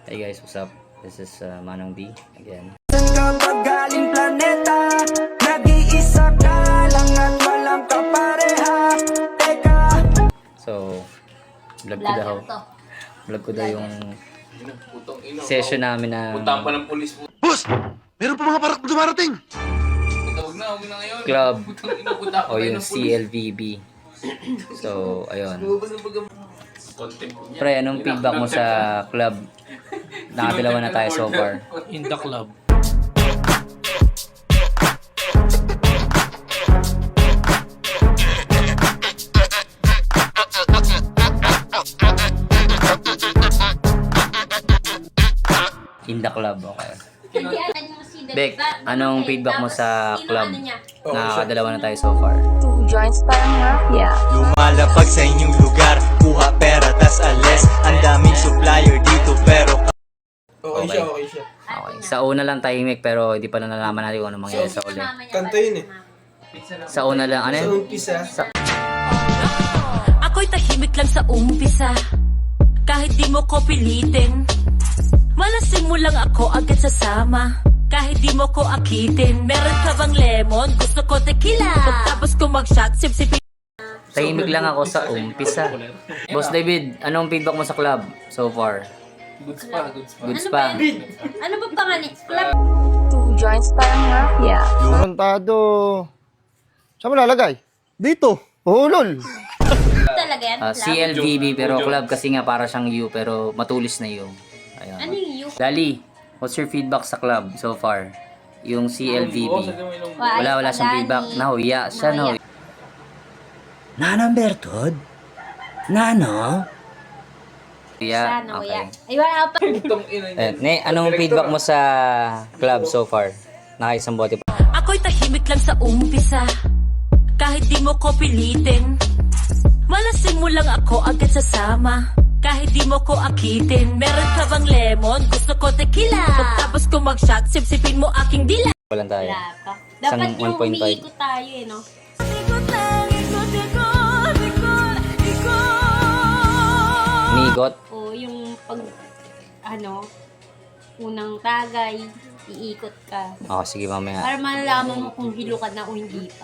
Hey guys, what's up? This is Manong B again. Kapagaling planeta, nag-iisa ka lang at walang kapareha. Teka. So, vlog ko daw yung session namin na Puntahan pa ng polis mo. Boss! Meron pa mga parak dumarating! Huwag na ngayon. club Putang ina, punta o pa tayo yung ng polis. CLVB. So, ayun. Content niya. Pre, anong feedback mo sa club? Nakadalawa na tayo so far. In the club. In the club, okay. Hindi alam mo si Bek, anong feedback mo sa club? Ano Nakakadalawa na tayo so far. 2 joints parang mafia. Lumalapag sa inyong lugar, kuha pera tas alis. Ang daming supplier dito pero Okay. Okay. Sa una lang tahimik pero hindi pa na nalaman natin kung ano mangyayari sa uli. Kanto yun eh. Sa una lang, ano yun? Ako'y tahimik lang sa umpisa. Kahit di mo ko pilitin. Malasing mo lang ako agad sasama. Kahit di mo ko akitin. Meron ka bang lemon? Gusto ko tequila. Pagtapos ko mag-shot, sip-sipin. Tahimik lang ako sa umpisa. Boss David, anong feedback mo sa club so far? Goods pa. Goods pa. Ano ba pangalan? Club 2 joints parang mafia. Tarantado. Saan mo lalagay? Dito. Oh, lol. talaga yan? Club? CLVB pero club kasi nga para siyang U pero matulis na yung. Ano Ayun. yung Lali, what's your feedback sa club so far? Yung CLVB. Wala siyang feedback. Nahuya siya, nahuya. Nanang Bertod? Nano? Yeah, Sana, okay. Ay, wala pa. Anong feedback mo sa club so far? Nakaisang bote pa. Ako'y tahimik lang sa umpisa. Kahit di mo ko pilitin. Malasing mo lang ako agad sasama. Kahit di mo ko akitin. Meron ka bang lemon? Gusto ko tequila. Pagtapos ko mag-shot, sip-sipin mo aking dila. Walang tayo. Wala pa. Dapat Isang yung 1.5. umiikot tayo eh, no? Migot. O yung pag, unang tagay, iikot ka. Oh, sige mamaya. Para malalaman mo kung hilo ka na o hindi pa.